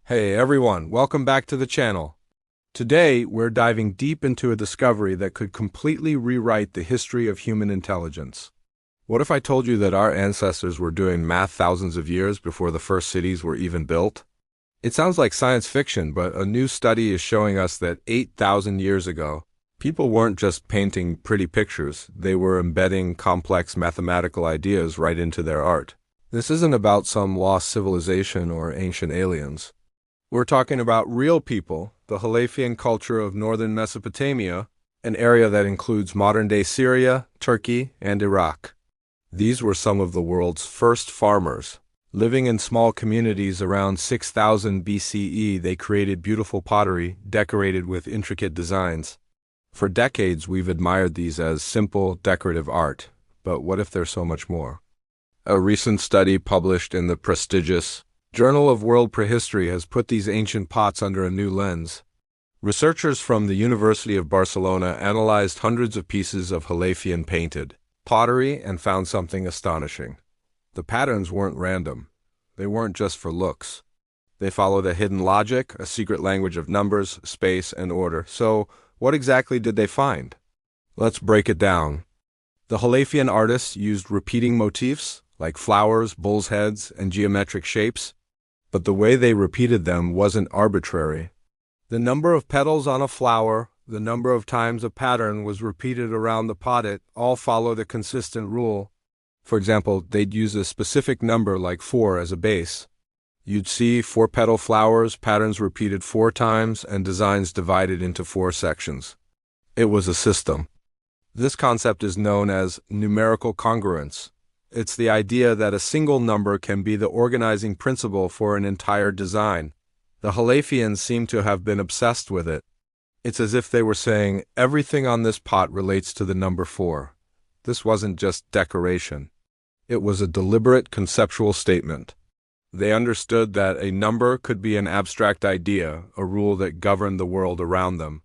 Hey everyone, welcome back to the channel. Today, we're diving deep into a discovery that could completely rewrite the history of human intelligence. What if I told you that our ancestors were doing math thousands of years before the first cities were even built? It sounds like science fiction, but a new study is showing us that 8,000 years ago, people weren't just painting pretty pictures, they were embedding complex mathematical ideas right into their art. This isn't about some lost civilization or ancient aliens. We're talking about real people, the Halafian culture of northern Mesopotamia, an area that includes modern-day Syria, Turkey, and Iraq. These were some of the world's first farmers. Living in small communities around 6000 BCE, they created beautiful pottery, decorated with intricate designs. For decades, we've admired these as simple, decorative art. But what if there's so much more? A recent study published in the prestigious Journal of World Prehistory has put these ancient pots under a new lens. Researchers from the University of Barcelona analyzed hundreds of pieces of Halafian painted pottery and found something astonishing. The patterns weren't random. They weren't just for looks. They followed a hidden logic, a secret language of numbers, space, and order. So, what exactly did they find? Let's break it down. The Halafian artists used repeating motifs, like flowers, bull's heads, and geometric shapes. But the way they repeated them wasn't arbitrary. The number of petals on a flower, the number of times a pattern was repeated around the pottet, all followed a consistent rule. For example, they'd use a specific number like 4 as a base. You'd see 4-petal flowers, patterns repeated 4 times, and designs divided into 4 sections. It was a system. This concept is known as numerical congruence. It's the idea that a single number can be the organizing principle for an entire design. The Halafians seem to have been obsessed with it. It's as if they were saying, everything on this pot relates to the number 4. This wasn't just decoration. It was a deliberate conceptual statement. They understood that a number could be an abstract idea, a rule that governed the world around them.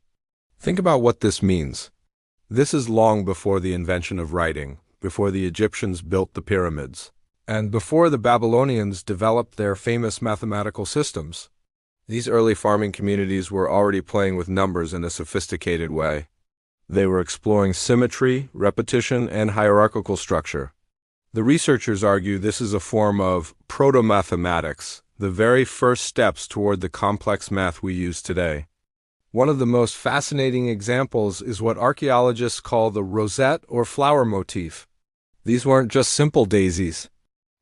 Think about what this means. This is long before the invention of writing, before the Egyptians built the pyramids, and before the Babylonians developed their famous mathematical systems. These early farming communities were already playing with numbers in a sophisticated way. They were exploring symmetry, repetition, and hierarchical structure. The researchers argue this is a form of proto-mathematics, the very first steps toward the complex math we use today. One of the most fascinating examples is what archaeologists call the rosette or flower motif. These weren't just simple daisies.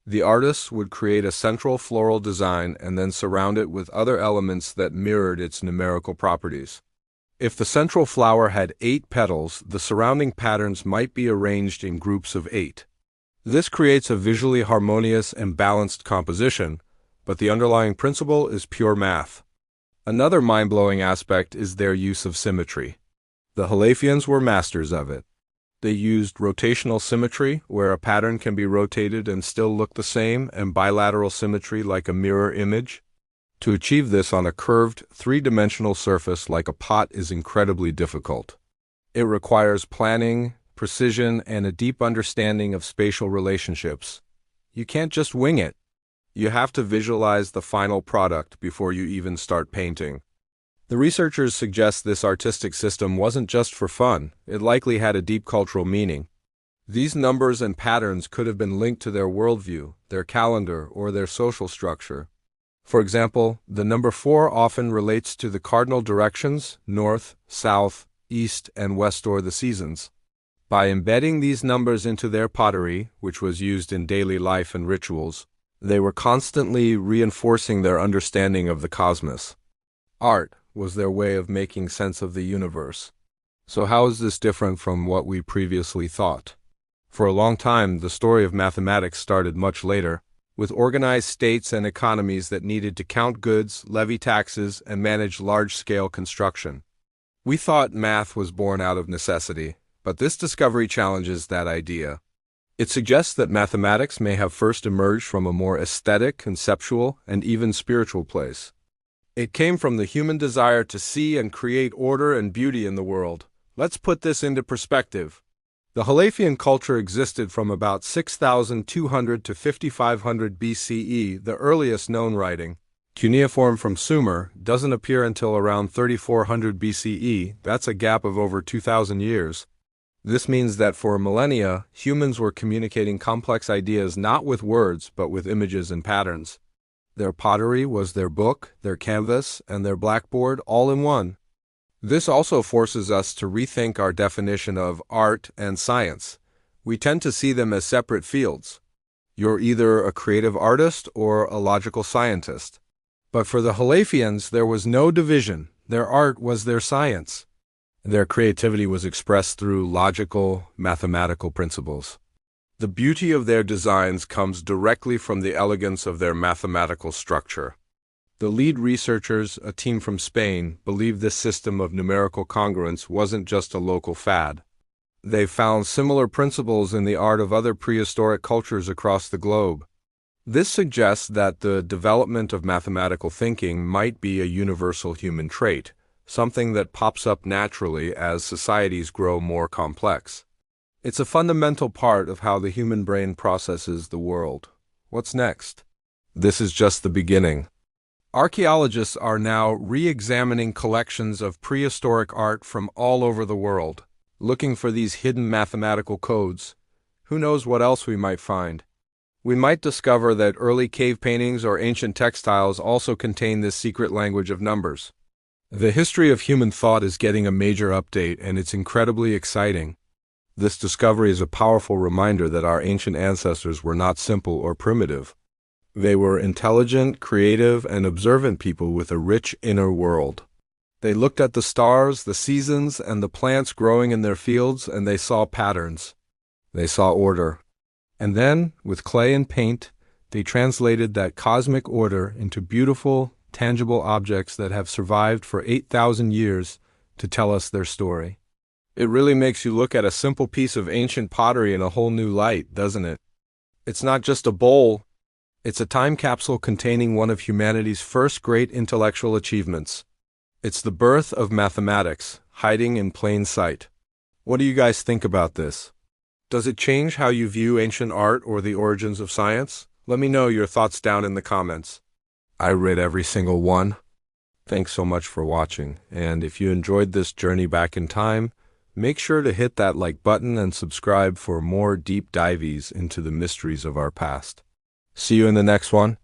The artists would create a central floral design and then surround it with other elements that mirrored its numerical properties. If the central flower had 8 petals, the surrounding patterns might be arranged in groups of 8. This creates a visually harmonious and balanced composition, but the underlying principle is pure math. Another mind-blowing aspect is their use of symmetry. The Halafians were masters of it. They used rotational symmetry, where a pattern can be rotated and still look the same, and bilateral symmetry like a mirror image. To achieve this on a curved, three-dimensional surface like a pot is incredibly difficult. It requires planning, precision, and a deep understanding of spatial relationships. You can't just wing it. You have to visualize the final product before you even start painting. The researchers suggest this artistic system wasn't just for fun, it likely had a deep cultural meaning. These numbers and patterns could have been linked to their worldview, their calendar, or their social structure. For example, the number 4 often relates to the cardinal directions, north, south, east, and west, or the seasons. By embedding these numbers into their pottery, which was used in daily life and rituals, they were constantly reinforcing their understanding of the cosmos. Art was their way of making sense of the universe. So how is this different from what we previously thought? For a long time, the story of mathematics started much later, with organized states and economies that needed to count goods, levy taxes, and manage large-scale construction. We thought math was born out of necessity, but this discovery challenges that idea. It suggests that mathematics may have first emerged from a more aesthetic, conceptual, and even spiritual place. It came from the human desire to see and create order and beauty in the world. Let's put this into perspective. The Halafian culture existed from about 6,200 to 5,500 BCE, the earliest known writing. Cuneiform from Sumer doesn't appear until around 3400 BCE. That's a gap of over 2,000 years. This means that for millennia, humans were communicating complex ideas not with words, but with images and patterns. Their pottery was their book, their canvas, and their blackboard all in one. This also forces us to rethink our definition of art and science. We tend to see them as separate fields. You're either a creative artist or a logical scientist. But for the Halafians, there was no division. Their art was their science. Their creativity was expressed through logical, mathematical principles. The beauty of their designs comes directly from the elegance of their mathematical structure. The lead researchers, a team from Spain, believed this system of numerical congruence wasn't just a local fad. They found similar principles in the art of other prehistoric cultures across the globe. This suggests that the development of mathematical thinking might be a universal human trait, something that pops up naturally as societies grow more complex. It's a fundamental part of how the human brain processes the world. What's next? This is just the beginning. Archaeologists are now re-examining collections of prehistoric art from all over the world, looking for these hidden mathematical codes. Who knows what else we might find? We might discover that early cave paintings or ancient textiles also contain this secret language of numbers. The history of human thought is getting a major update, and it's incredibly exciting. This discovery is a powerful reminder that our ancient ancestors were not simple or primitive. They were intelligent, creative, and observant people with a rich inner world. They looked at the stars, the seasons, and the plants growing in their fields, and they saw patterns. They saw order. And then, with clay and paint, they translated that cosmic order into beautiful, tangible objects that have survived for 8,000 years to tell us their story. It really makes you look at a simple piece of ancient pottery in a whole new light, doesn't it? It's not just a bowl. It's a time capsule containing one of humanity's first great intellectual achievements. It's the birth of mathematics, hiding in plain sight. What do you guys think about this? Does it change how you view ancient art or the origins of science? Let me know your thoughts down in the comments. I read every single one. Thanks so much for watching, and if you enjoyed this journey back in time, make sure to hit that like button and subscribe for more deep dives into the mysteries of our past. See you in the next one.